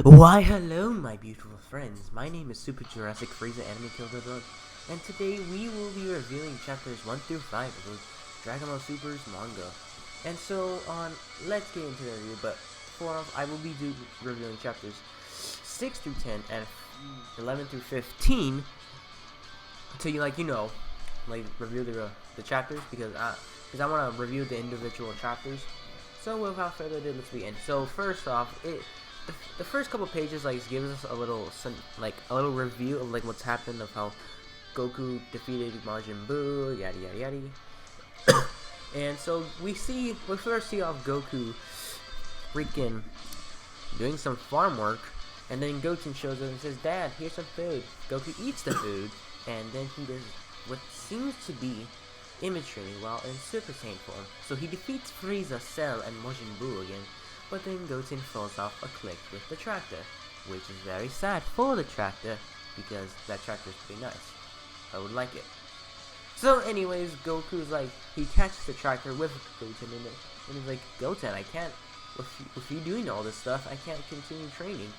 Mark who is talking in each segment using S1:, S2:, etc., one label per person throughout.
S1: Why hello my beautiful friends, my name is Super Jurassic Frieza Anime Killer, and today we will be reviewing chapters 1 through 5 of the Dragon Ball Super Manga. And so let's get into the review, but I will be reviewing chapters 6 through 10 and 11 through 15 to review the chapters because I want to review the individual chapters. So without further ado, let's begin. So first off, the first couple pages gives us a little review of what's happened, of how Goku defeated Majin Buu, yada yada yada. And so we first see off Goku freaking doing some farm work, and then Goten shows up and says, "Dad, here's some food." Goku eats the food, and then he does what seems to be image training while in Super Saiyan form. So he defeats Frieza, Cell, and Majin Buu again, but then Goten falls off a cliff with the tractor, which is very sad for the tractor, because that tractor is pretty nice. I would like it. So anyways, Goku's he catches the tractor with Goten in it, and he's like, "Goten, I can't, with you doing all this stuff, I can't continue training,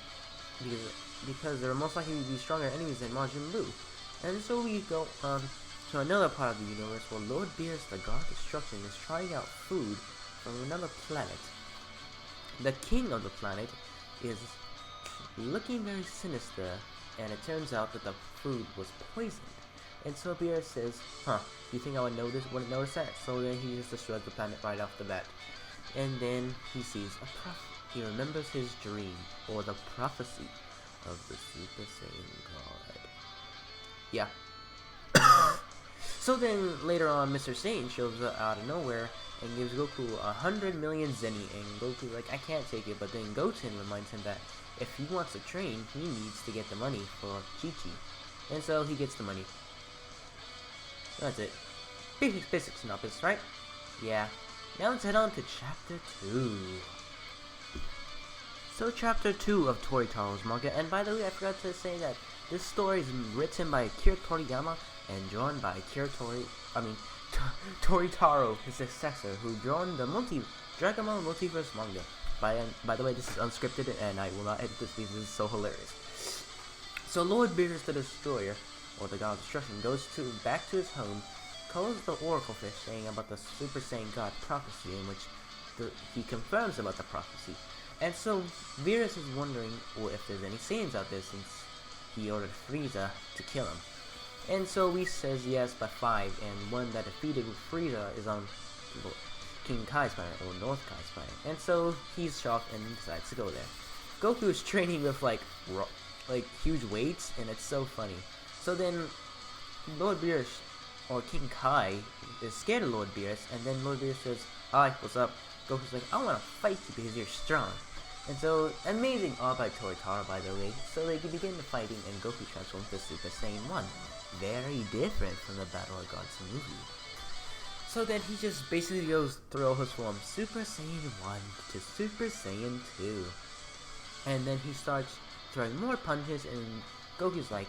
S1: because there are most likely to be stronger enemies than Majin Buu." And so we go to another part of the universe where Lord Beerus, the god of destruction, is trying out food from another planet. The king of the planet is looking very sinister, and it turns out that the food was poisoned. And so Beerus says, you think I wouldn't notice that?" So then he just destroys the planet right off the bat. And then he sees a prophet. He remembers his dream, or the prophecy of the Super Saiyan God. Yeah. So then later on, Mr. Satan shows up out of nowhere and gives Goku 100 million zenny, and Goku's like, "I can't take it," but then Goten reminds him that if he wants to train, he needs to get the money for Chi-Chi. And so he gets the money. That's it. Basic synopsis, right? Yeah. Now let's head on to chapter 2. So chapter 2 of Toyotarou's manga, and by the way, I forgot to say that this story is written by Akira Toriyama and drawn by Toyotarou, his successor, who drawn the Dragon Ball Multiverse manga. By the way, this is unscripted, and I will not edit this because this is so hilarious. So Lord Beerus the Destroyer, or the God of Destruction, goes back to his home, calls the Oracle Fish, saying about the Super Saiyan God prophecy, in which he confirms about the prophecy. And so Beerus is wondering if there's any Saiyans out there, since he ordered Frieza to kill him. And so he says yes by 5, and one that defeated Frieza is on King Kai's planet, or North Kai's planet. And so he's shocked and decides to go there. Goku is training with huge weights, and it's so funny. So then Lord Beerus, or King Kai, is scared of Lord Beerus, and then Lord Beerus says, "Hi, what's up?" Goku's like, "I want to fight you because you're strong." And so, amazing art by Toyotarou, by the way. So they begin the fighting, and Goku transforms to Super Saiyan 1. Very different from the Battle of Gods movie. So then he just basically goes through his form, Super Saiyan 1 to Super Saiyan 2. And then he starts throwing more punches, and Goku's like,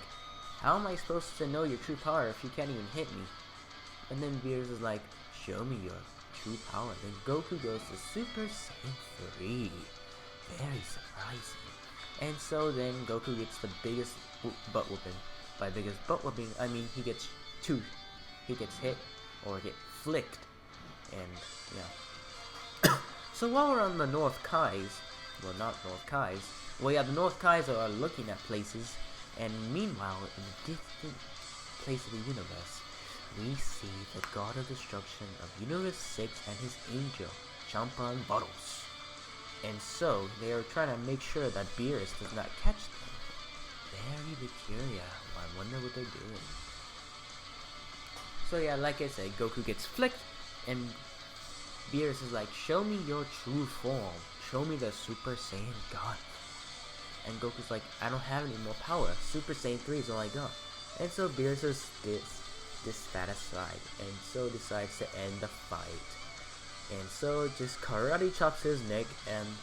S1: "How am I supposed to know your true power if you can't even hit me?" And then Beerus is like, "Show me your true power." Then Goku goes to Super Saiyan 3. Very surprising. And so then Goku gets the biggest butt whooping. By biggest butt whooping, I mean he gets hit or get flicked. And yeah. So while we're on the North Kais, the North Kais are looking at places, and meanwhile in a distant place of the universe, we see the God of Destruction of Universe 6 and his angel, Champa and Bottles. And so, they are trying to make sure that Beerus does not catch them. Very peculiar. I wonder what they're doing. So yeah, like I said, Goku gets flicked, and Beerus is like, "Show me your true form. Show me the Super Saiyan God." And Goku's like, "I don't have any more power. Super Saiyan 3 is all I got." And so Beerus is dissatisfied, and so decides to end the fight. And so just karate chops his neck, and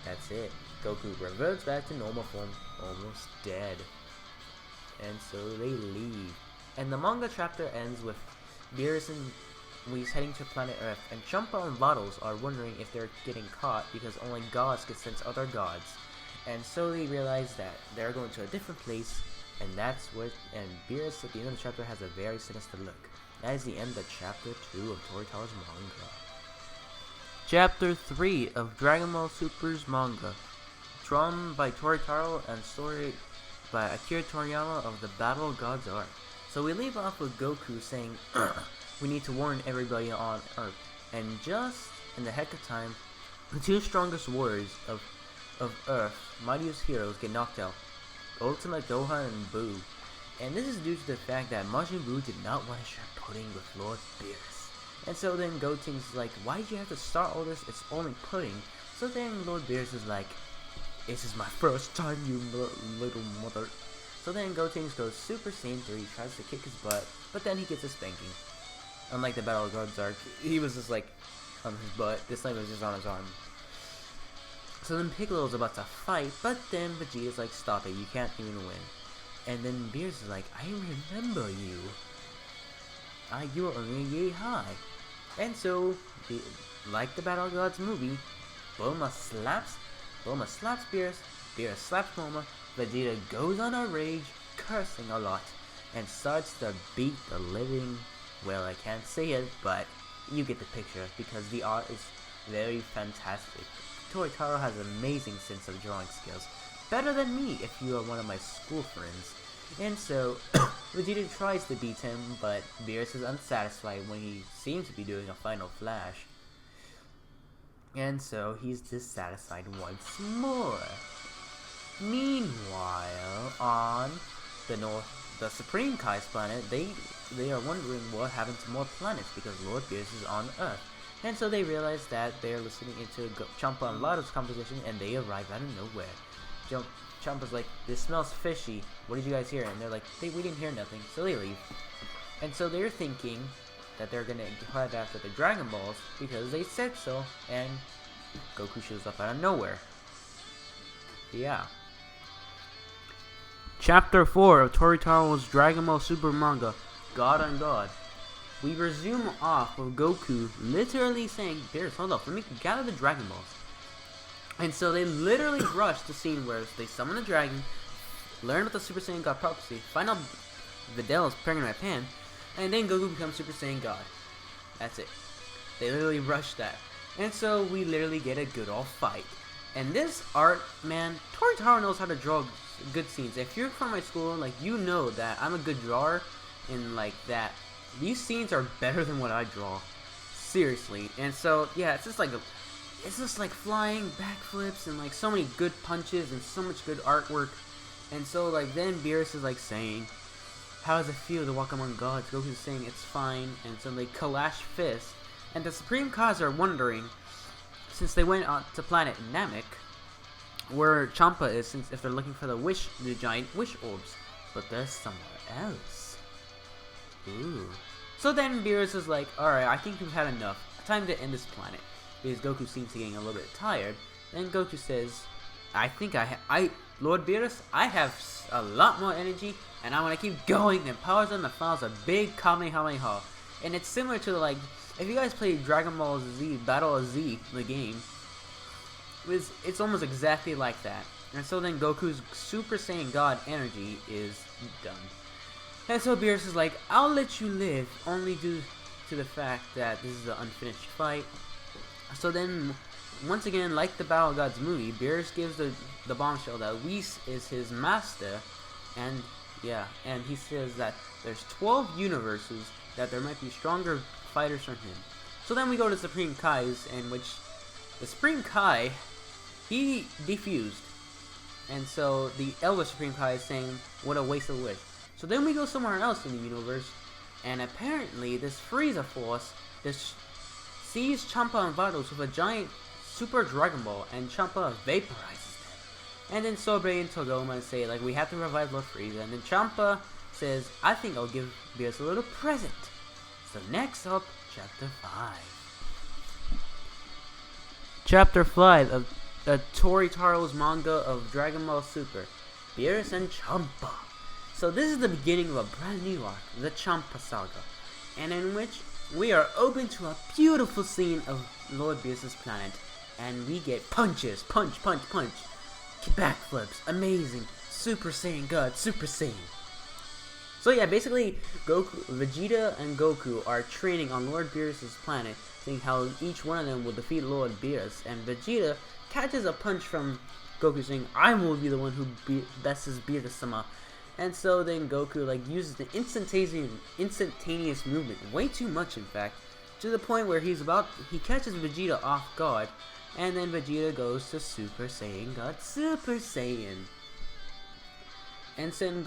S1: that's it. Goku reverts back to normal form, almost dead. And so they leave. And the manga chapter ends with Beerus and He's heading to planet Earth, and Champa and Bottles are wondering if they're getting caught because only gods can sense other gods. and slowly realize that they're going to a different place, and that's what. And Beerus at the end of the chapter has a very sinister look. That is the end of chapter 2 of Toyotarou's manga. Chapter 3 of Dragon Ball Super's manga, drawn by Toyotarou and story by Akira Toriyama of the Battle of Gods Art. So we leave off with Goku saying, we need to warn everybody on Earth. And just in the heck of time, the two strongest warriors of Earth, mightiest heroes, get knocked out. Ultimate Gohan and Boo. And this is due to the fact that Majin Buu did not want to share pudding with Lord Beerus. And so then Gotenks like, why did you have to start all this? It's only pudding. So then Lord Beerus is like, this is my first time, you little mother. So then Gotenks goes Super Saiyan 3, tries to kick his butt, but then he gets a spanking. Unlike the Battle of Gods arc, he was just like on his butt. This time it was just on his arm. So then Piccolo's about to fight, but then Vegeta's like, stop it, you can't even win. And then Beerus is like, I remember you. You were only yay high. And so, like the Battle of Gods movie, Bulma slaps Beerus, Beerus slaps Bulma, Vegeta goes on a rage, cursing a lot, and starts to beat the living, well, I can't say it, but you get the picture, because the art is very fantastic. Toyotarou has an amazing sense of drawing skills, better than me if you are one of my school friends. And so, Vegeta tries to beat him, but Beerus is unsatisfied when he seems to be doing a final flash. And so, he's dissatisfied once more. Meanwhile, on the Supreme Kai's planet, they are wondering what happened to more planets because Lord Beerus is on Earth. And so they realize that they're listening into Champa and Lado's conversation, and they arrive out of nowhere. Champa's like, this smells fishy. What did you guys hear? And they're like, we didn't hear nothing. So they leave. And so they're thinking that they're gonna head after the Dragon Balls because they said so. And Goku shows up out of nowhere. Yeah. Chapter 4 of Toyotarou's Dragon Ball Super Manga, God on God. We resume off of Goku literally saying, Beerus, hold up, let me gather the Dragon Balls. And so they literally rush the scene where they summon the dragon, learn what the Super Saiyan God prophecy, find out Videl is pregnant by Pan, and then Goku becomes Super Saiyan God. That's it. They literally rush that. And so we literally get a good old fight. And this art, man, Toyotarou knows how to draw good scenes. If you're from my school, like, you know that I'm a good drawer, and like that, these scenes are better than what I draw. Seriously. And so, yeah, it's just like flying backflips and like so many good punches and so much good artwork. And so like then Beerus is like saying, how does it feel to walk among gods? Goku's saying it's fine. And so they clash fists. And the Supreme Kais are wondering, since they went on to planet Namek, where Champa is, since if they're looking for the giant wish orbs. But there's somewhere else. Ooh. So then Beerus is like, alright, I think we've had enough. Time to end this planet. Because Goku seems to be getting a little bit tired. Then Goku says, I think Lord Beerus, I have a lot more energy, and I want to keep going, and powers on the files a big Kamehameha. And it's similar to, like, if you guys play Dragon Ball Z, Battle of Z, the game, it's almost exactly like that. And so then Goku's Super Saiyan God energy is done. And so Beerus is like, I'll let you live, only due to the fact that this is an unfinished fight. So then, once again, like the Battle of Gods movie, Beerus gives the bombshell that Whis is his master, and yeah, and he says that there's 12 universes that there might be stronger fighters from him. So then we go to Supreme Kai's, in which the Supreme Kai, he defused, and so the Elder Supreme Kai is saying, what a waste of wish. So then we go somewhere else in the universe, and apparently this Frieza Force, sees Champa and Vados with a giant Super Dragon Ball, and Champa vaporizes them. And then Sobre and Togoma say, like, we have to revive Lord Frieza. And then Champa says, I think I'll give Beerus a little present. So next up, Chapter 5. Chapter 5 of Toyotarou's manga of Dragon Ball Super, Beerus and Champa. So this is the beginning of a brand new arc, the Champa Saga, and in which we are open to a beautiful scene of Lord Beerus' planet, and we get punches, punch, punch, punch, backflips, amazing, Super Saiyan God, Super Saiyan. So yeah, basically, Vegeta and Goku are training on Lord Beerus' planet, seeing how each one of them will defeat Lord Beerus, and Vegeta catches a punch from Goku saying, I will be the one who bestes Beerus-sama. And so then Goku like uses the instantaneous movement, way too much in fact, to the point where he catches Vegeta off guard, and then Vegeta goes to Super Saiyan God, Super Saiyan. And then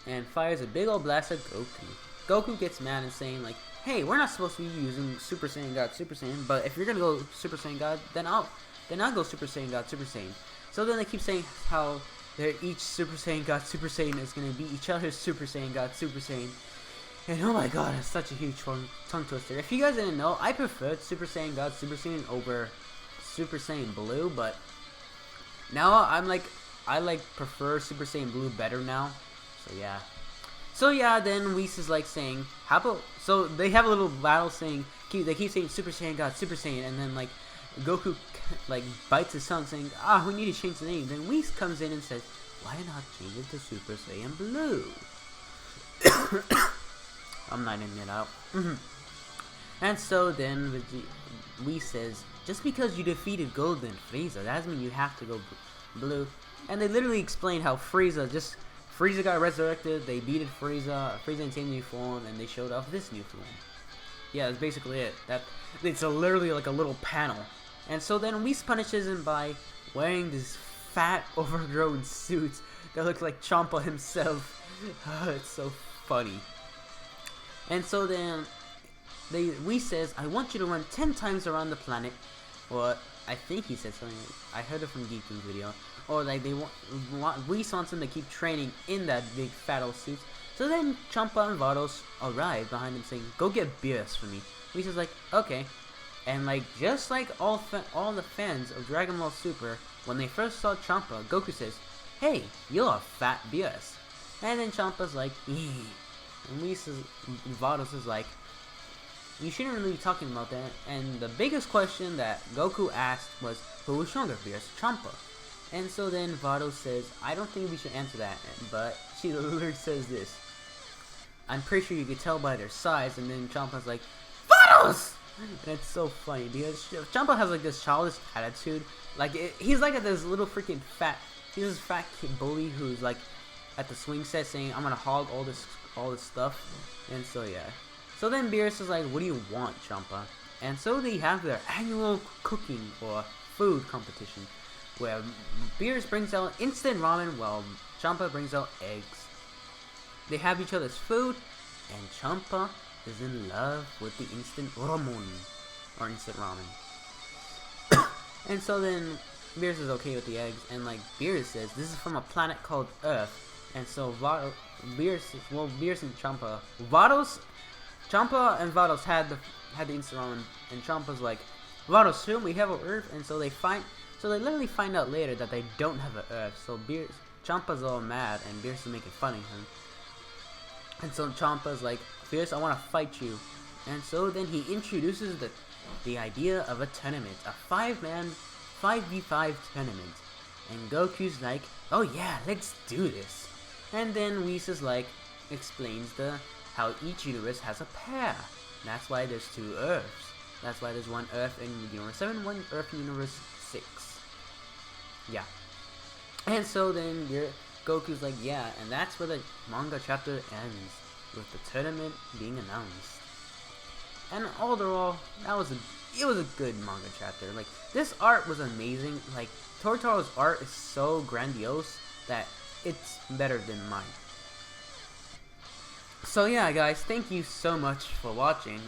S1: and fires a big old blast at Goku. Goku gets mad and saying like, hey, we're not supposed to be using Super Saiyan God, Super Saiyan, but if you're gonna go Super Saiyan God, then I'll go Super Saiyan God, Super Saiyan. So then they keep saying how each Super Saiyan God, Super Saiyan is gonna beat each other's Super Saiyan God, Super Saiyan. And oh my god, it's such a huge tongue twister. If you guys didn't know, I preferred Super Saiyan God, Super Saiyan over Super Saiyan Blue, but now I prefer Super Saiyan Blue better now. So yeah, then Whis is like saying, how about, so they have a little battle saying, they keep saying Super Saiyan God, Super Saiyan, and then like Goku like bites his tongue saying, we need to change the name. Then Whis comes in and says, why not change it to Super Saiyan Blue? I'm not in it out. And so then Whis says, just because you defeated Golden Frieza, that doesn't mean you have to go blue. And they literally explain how Frieza got resurrected, they beated Frieza in new form, and they showed off this new form. Yeah, that's basically it. It's literally like a little panel. And so then Whis punishes him by wearing this fat, overgrown suit that looks like Champa himself. It's so funny. And so then Whis says, I want you to run 10 times around the planet. Or I think he said something. I heard it from Geeko's video. Or like Whis wants him to keep training in that big fat old suit. So then Champa and Vados arrive behind him saying, go get Beerus for me. Whis is like, okay. And like just like all the fans of Dragon Ball Super, when they first saw Champa, Goku says, hey, you're a fat Beerus. And then Champa's like, eee. And Vados is like, you shouldn't really be talking about that. And the biggest question that Goku asked was, who was stronger, Beerus or Champa? And so then Vados says, I don't think we should answer that, but she literally says this, I'm pretty sure you could tell by their size. And then Champa's like, Vados! And it's so funny because Champa has like this childish attitude. Like he's like this little freaking he's this fat kid bully who's like at the swing set saying, I'm gonna hog all this stuff. And so yeah. So then Beerus is like, what do you want, Champa? And so they have their annual cooking or food competition, where Beerus brings out instant ramen while Champa brings out eggs. They have each other's food, and Champa is in love with the instant ramen, or instant ramen. And so then Beerus is okay with the eggs, and like Beerus says, this is from a planet called Earth. And so Beerus and Champa and Vados had the instant ramen, and Champa's like, Vados, soon we have an Earth. And so they literally find out later that they don't have an Earth. So Champa's all mad, and Beerus is making fun of him. And so Champa's like, Beerus, I want to fight you. And so then he introduces the idea of a tournament, a 5v5 tournament. And Goku's like, oh yeah, let's do this. And then Whis is like, explains how each universe has a pair. That's why there's 2 Earths. That's why there's one Earth in Universe 7, one Earth in Universe 6. Yeah. And so then Goku's like, yeah, and that's where the manga chapter ends, with the tournament being announced. And overall, it was a good manga chapter. Like, this art was amazing. Like, Toyotarou's art is so grandiose that it's better than mine. So yeah, guys, thank you so much for watching.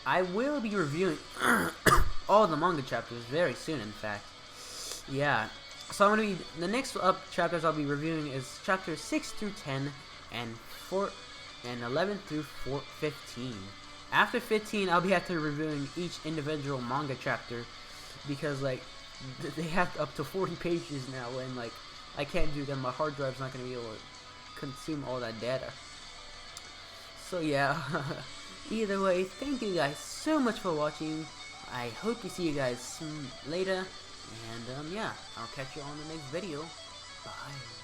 S1: I will be reviewing all the manga chapters very soon, in fact. Yeah. So the next chapters I'll be reviewing is chapters 6 through 10 and 11 through 15. After 15, I'll be after reviewing each individual manga chapter, because like they have up to 40 pages now, and like I can't do them. My hard drive's not gonna be able to consume all that data. So yeah. Either way, thank you guys so much for watching. I hope to see you guys later,
S2: And yeah, I'll catch you on the next video. Bye.